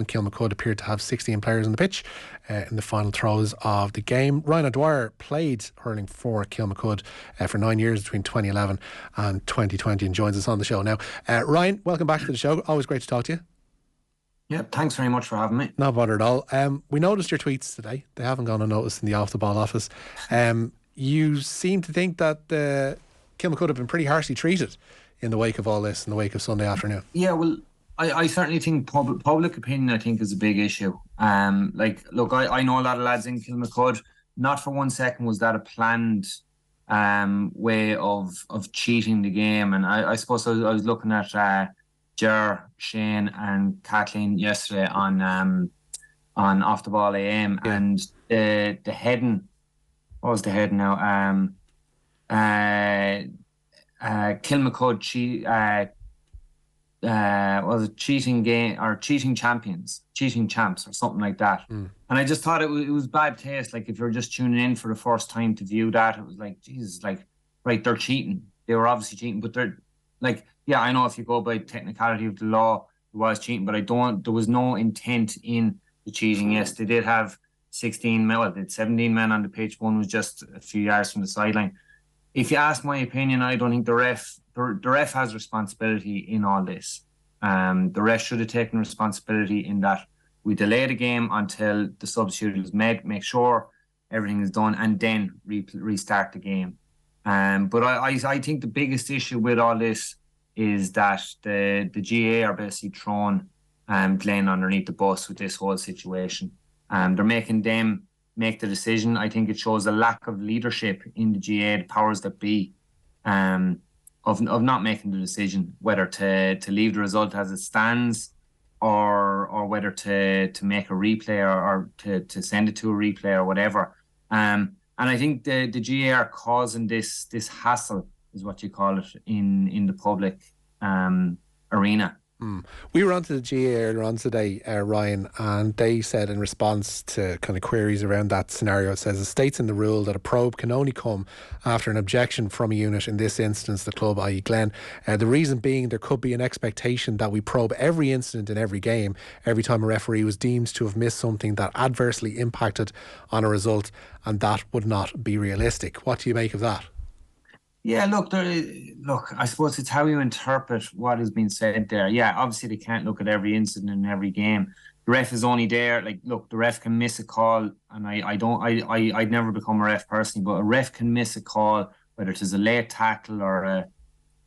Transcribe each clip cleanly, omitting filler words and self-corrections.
and Kilmacud appeared to have 16 players on the pitch in the final throws of the game. Ryan O'Dwyer played hurling for Kilmacud for 9 years between 2011 and 2020 and joins us on the show now. Ryan, welcome back to the show. Always great to talk to you. Yeah, thanks very much for having me. No bother at all. We noticed your tweets today. They haven't gone unnoticed in the Off the Ball office. You seem to think that Kilmacud have been pretty harshly treated in the wake of all this, in the wake of Sunday afternoon. Yeah, well, I certainly think public opinion, I think, is a big issue. Look, I know a lot of lads in Kilmacud. Not for 1 second was that a planned way of cheating the game. And I suppose I was looking at Ger, Shane and Kathleen yesterday on Off the Ball AM, yeah. And the heading, what was the heading now? Kilmacud was it cheating game or cheating champs or something like that. And I just thought it was bad taste. Like, if you're just tuning in for the first time to view that, it was like, Jesus, like, right, they're cheating. They were obviously cheating, but they're like, yeah, I know if you go by technicality of the law, it was cheating, but there was no intent in the cheating. Yes, they did have 16 men, well, they had 17 men on the pitch. One was just a few yards from the sideline. If you ask my opinion, I don't think the ref has responsibility in all this. The ref should have taken responsibility in that we delay the game until the substitute is made, make sure everything is done, and then restart the game. But I think the biggest issue with all this is that the GAA are basically throwing Glen underneath the bus with this whole situation. They're making them make the decision. I think it shows a lack of leadership in the GAA, the powers that be, of not making the decision whether to leave the result as it stands or whether to make a replay or to send it to a replay or whatever. And I think the GAA are causing this hassle, is what you call it, in the public arena. We were onto the GAA earlier on today, Ryan, and they said in response to kind of queries around that scenario, it says it states in the rule that a probe can only come after an objection from a unit, in this instance the club, i.e. Glen. The reason being there could be an expectation that we probe every incident in every game, every time a referee was deemed to have missed something that adversely impacted on a result, and that would not be realistic. What do you make of that? Yeah, look, I suppose it's how you interpret what has been said there. Yeah, obviously they can't look at every incident in every game. The ref is only there. Like, look, the ref can miss a call, and I'd never become a ref personally, but a ref can miss a call, whether it is a late tackle or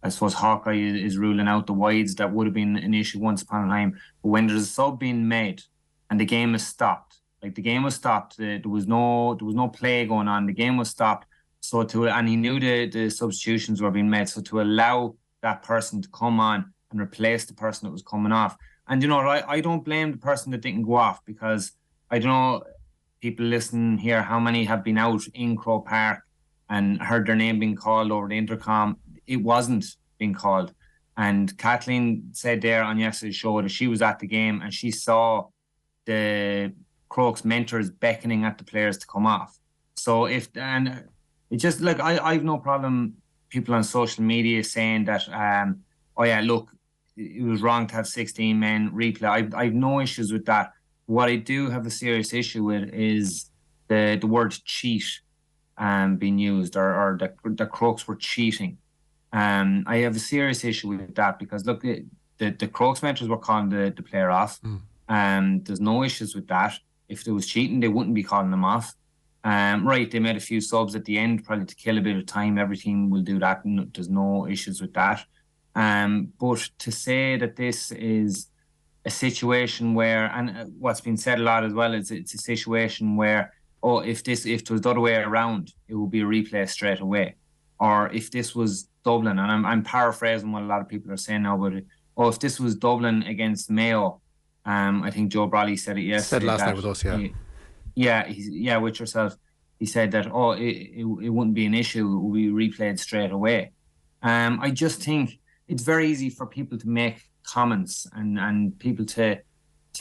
I suppose Hawkeye is ruling out the wides. That would have been an issue once upon a time. But when there's a sub being made and the game is stopped, like the game was stopped, there was no play going on. The game was stopped. And he knew the substitutions were being made. So to allow that person to come on and replace the person that was coming off. And, you know, I don't blame the person that didn't go off, because I don't know, people listening here, how many have been out in Croke Park and heard their name being called over the intercom. It wasn't being called. And Kathleen said there on yesterday's show that she was at the game and she saw the Crokes mentors beckoning at the players to come off. So it's just, like, I've no problem people on social media saying that, oh yeah, look, it was wrong to have 16 men replay. I've no issues with that. What I do have a serious issue with is the word cheat being used, or the Crokes were cheating. I have a serious issue with that, because look, the Crokes mentors were calling the player off. There's no issues with that. If there was cheating, they wouldn't be calling them off. Right, they made a few subs at the end, probably to kill a bit of time. Every team will do that, and there's no issues with that. But to say that this is a situation where, and what's been said a lot as well, is it's a situation where, if it was the other way around, it would be a replay straight away. Or if this was Dublin, and I'm paraphrasing what a lot of people are saying now, but if this was Dublin against Mayo, I think Joe Brawley said it yesterday. Said last night with us, yeah. With yourself. He said that, it wouldn't be an issue, it would be replayed straight away. I just think it's very easy for people to make comments and people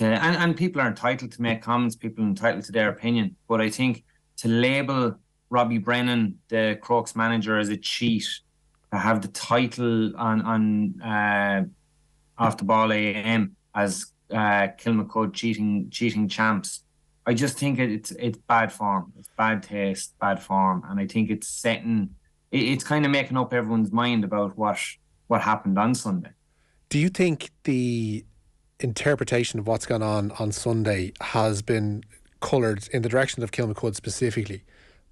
and people are entitled to make comments, people are entitled to their opinion. But I think to label Robbie Brennan, the Crokes manager, as a cheat, to have the title on Off the Ball AM as Kilmacud cheating champs. I just think it's bad form. It's bad taste, bad form, and I think it's kind of making up everyone's mind about what happened on Sunday. Do you think the interpretation of what's gone on Sunday has been coloured in the direction of Kilmacud specifically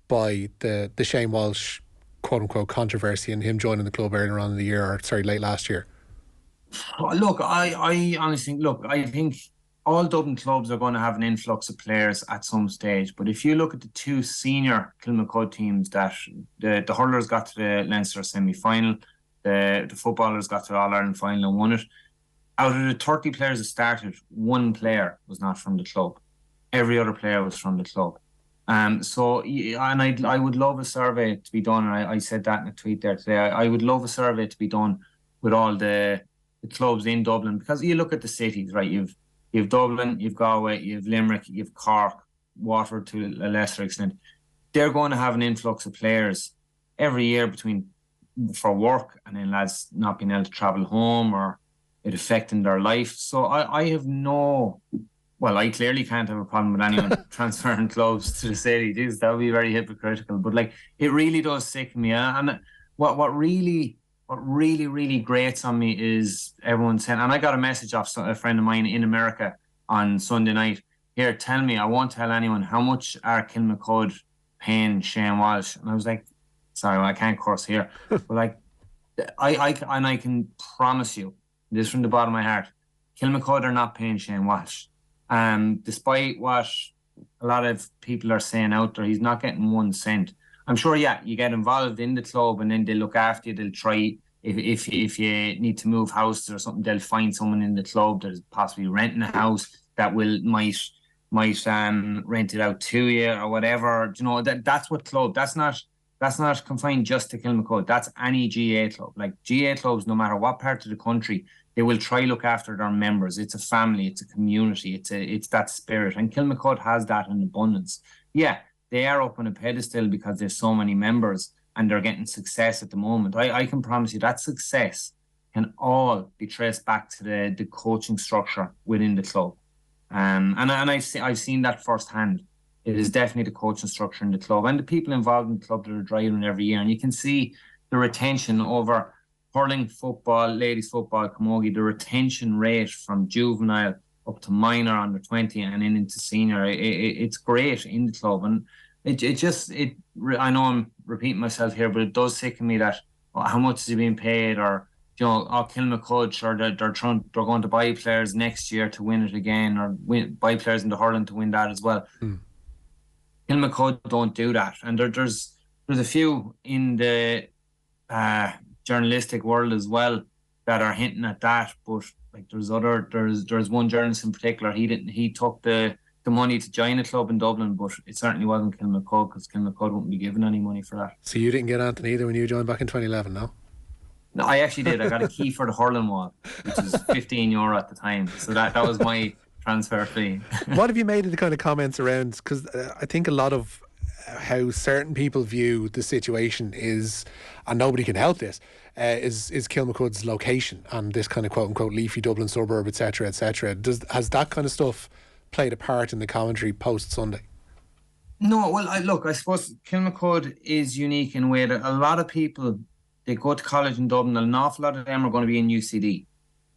by the Shane Walsh quote unquote controversy and him joining the club earlier on in the year, or sorry, late last year? Look, I honestly I think all Dublin clubs are going to have an influx of players at some stage. But if you look at the two senior Kilmacud teams, that the hurlers got to the Leinster semi-final, the footballers got to the All-Ireland final and won it. Out of the 30 players that started, one player was not from the club. Every other player was from the club. So, and I would love a survey to be done, and I said that in a tweet there today. I would love a survey to be done with all the clubs in Dublin, because you look at the cities, right? You've Dublin, you've Galway, you've Limerick, you've Cork, Waterford to a lesser extent. They're going to have an influx of players every year for work, and then lads not being able to travel home or it affecting their life. So I have I clearly can't have a problem with anyone transferring clubs to the city. Jeez, that would be very hypocritical. But like, it really does sicken me. And what really grates on me is everyone saying, and I got a message off a friend of mine in America on Sunday night. Here, tell me, I won't tell anyone, how much are Kilmacud paying Shane Walsh? And I was like, sorry, I can't curse here. But like, I can promise you, this from the bottom of my heart, Kilmacud are not paying Shane Walsh. Despite what a lot of people are saying out there, he's not getting 1 cent. I'm sure, yeah, you get involved in the club and then they'll look after you. They'll try, if you need to move houses or something, they'll find someone in the club that's possibly renting a house that might rent it out to you or whatever. You know, that's what club. That's not confined just to Kilmacud. That's any GAA club. Like, GAA clubs, no matter what part of the country, they will try look after their members. It's a family, it's a community, it's that spirit. And Kilmacud has that in abundance. Yeah, they are up on a pedestal because there's so many members and they're getting success at the moment. I can promise you that success can all be traced back to the coaching structure within the club. And I've seen that firsthand. It is definitely the coaching structure in the club and the people involved in the club that are driving every year. And you can see the retention over hurling, football, ladies football, camogie, the retention rate from juvenile up to minor, under 20 and then into senior. It's great in the club. And I know I'm repeating myself here, but it does sicken me that how much is he being paid, or Kilmacud, sure, they're going to buy players next year to win it again, or buy players into hurling to win that as well. Kilmacud don't do that, and there's a few in the journalistic world as well that are hinting at that. But like, there's one journalist in particular. He took the money to join a club in Dublin, but it certainly wasn't Kilmacud, because Kilmacud wouldn't be given any money for that. So you didn't get Anthony either when you joined back in 2011, no? No, I actually did. I got a key for the hurling wall, which was €15 at the time. So that was my transfer fee. What have you made of the kind of comments around? Because I think a lot of how certain people view the situation is, and nobody can help this, is Kilmacud's location and this kind of quote unquote leafy Dublin suburb, etc., etc. Has that kind of stuff played a part in the commentary post Sunday? No, well, I suppose Kilmacud is unique in a way that a lot of people, they go to college in Dublin, and an awful lot of them are going to be in UCD.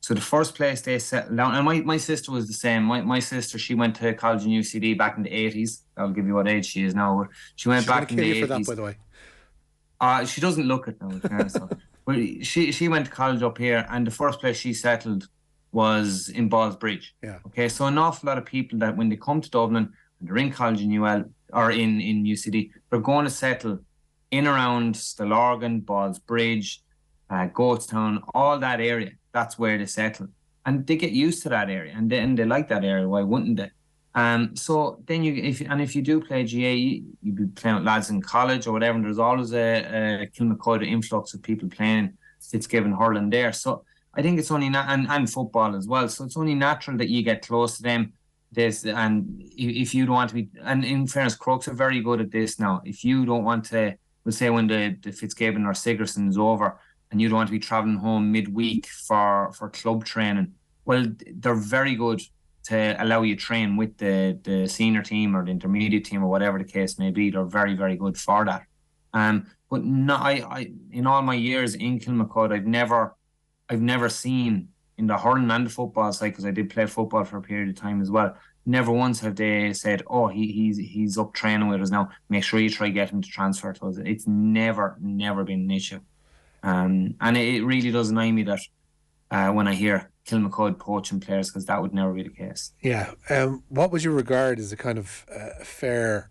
So the first place they settled down, and my sister was the same. My sister, she went to college in UCD back in the 80s. I'll give you what age she is now. She went back in the 80s. She's going to kill you for that, by the way. She doesn't look it now, in fairness. But she went to college up here, and the first place she settled was in Ballsbridge. Yeah. Okay, so an awful lot of people that when they come to Dublin and they're in college in UL or in UCD, they're going to settle in around Stillorgan, Ballsbridge, Goatstown, all that area. That's where they settle, and they get used to that area, and then they like that area. Why wouldn't they? So then if you do play GAA, you be playing with lads in college or whatever, and there's always a Kilmacud influx of people playing Fitzgibbon hurling there. So I think it's only and football as well. So it's only natural that you get close to them. And if you don't want to be, and in fairness, Crokes are very good at this now. If you don't want to, we'll say when the Fitzgibbon or Sigerson is over, and you don't want to be travelling home midweek for club training, well, they're very good to allow you to train with the senior team or the intermediate team or whatever the case may be. They're very, very good for that. But no, I in all my years in Kilmacud, I've never seen in the hurling and the football side, because I did play football for a period of time as well. Never once have they said, "Oh, he's up training with us now. Make sure you try get him to transfer to us." It's never been an issue, and it really does annoy me that when I hear Kilmacud poaching players, because that would never be the case. Yeah. What would you regard as a kind of fair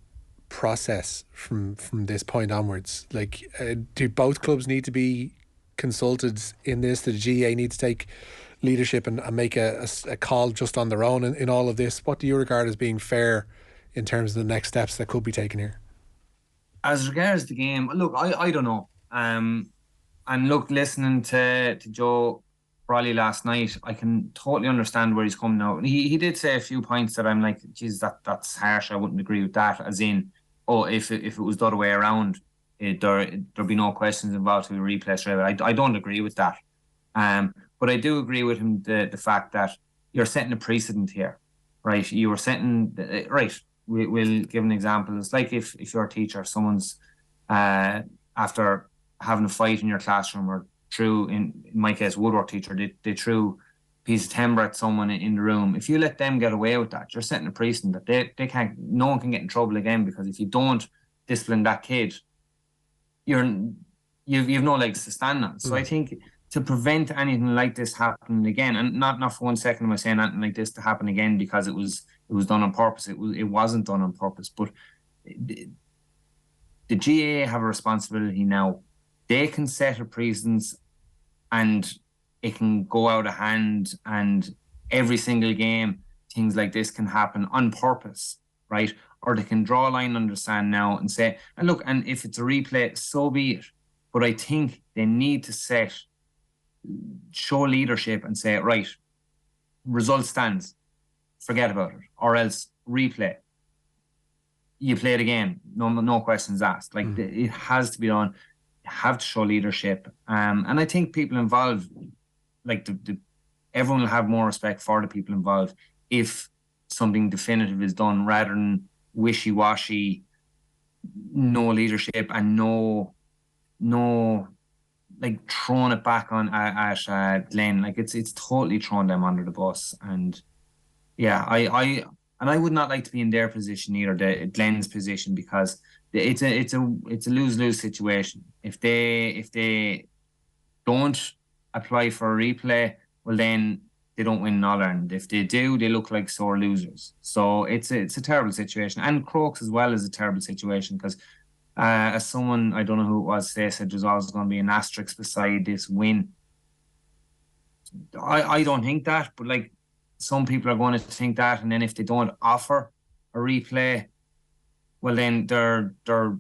process from this point onwards? Like, do both clubs need to be consulted in this? Do the GAA need to take leadership and make a call just on their own in all of this? What do you regard as being fair in terms of the next steps that could be taken here? As regards the game, look, I don't know. And look, listening to Joe Brawley last night, I can totally understand where he's coming now. He did say a few points that I'm like, geez, that's harsh. I wouldn't agree with that. As in, oh, if it was the other way around, there'd be no questions involved with a replay straight away. I don't agree with that. But I do agree with him the fact that you're setting a precedent here, right? You were setting right. We'll give an example. It's like if you're a teacher, someone's after having a fight in your classroom, or threw, in my case, woodwork teacher, they threw a piece of timber at someone in the room. If you let them get away with that, you're setting a precedent that they can't. No one can get in trouble again, because if you don't discipline that kid, you've no legs to stand on. So I think, to prevent anything like this happening again, and not for 1 second am I saying anything like this to happen again because it was done on purpose. It wasn't done on purpose. But the GAA have a responsibility now. They can set a precedence, and it can go out of hand, and every single game things like this can happen on purpose, right? Or they can draw a line under the sand now and say, and look, and if it's a replay, so be it. But I think they need to show leadership and say, right, result stands, forget about it, or else replay. You play the game, no questions asked. Like, it has to be done. You have to show leadership, and I think people involved, like everyone will have more respect for the people involved if something definitive is done, rather than wishy-washy, no leadership, and no like throwing it back on at Glen. Like, it's totally thrown them under the bus. And yeah, I would not like to be in their position either, the Glen's position, because it's a lose-lose situation. If they don't apply for a replay, well, then they don't win in All Ireland. If they do, they look like sore losers. So it's a terrible situation. And Crokes as well is a terrible situation, because as someone, I don't know who it was, they said there's always going to be an asterisk beside this win. I don't think that, but like, some people are going to think that, and then if they don't offer a replay, well, then they're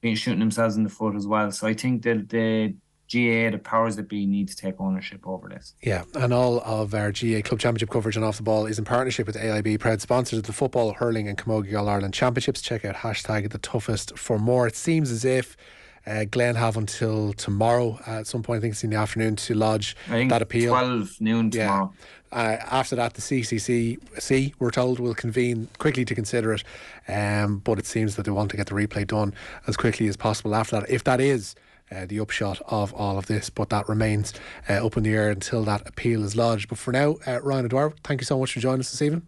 being shooting themselves in the foot as well. So I think that the GAA, the powers that be, need to take ownership over this. Yeah, and all of our GAA Club Championship coverage on Off the Ball is in partnership with AIB, proud sponsors of the Football, Hurling and Camogie All-Ireland Championships. Check out #TheToughest for more. It seems as if Glen have until tomorrow at some point, I think it's in the afternoon, to lodge that appeal. 12 noon tomorrow. After that, the CCC, we're told, will convene quickly to consider it, but it seems that they want to get the replay done as quickly as possible after that, if that is the upshot of all of this. But that remains up in the air until that appeal is lodged. But for now, Ryan O'Dwyer, thank you so much for joining us this evening.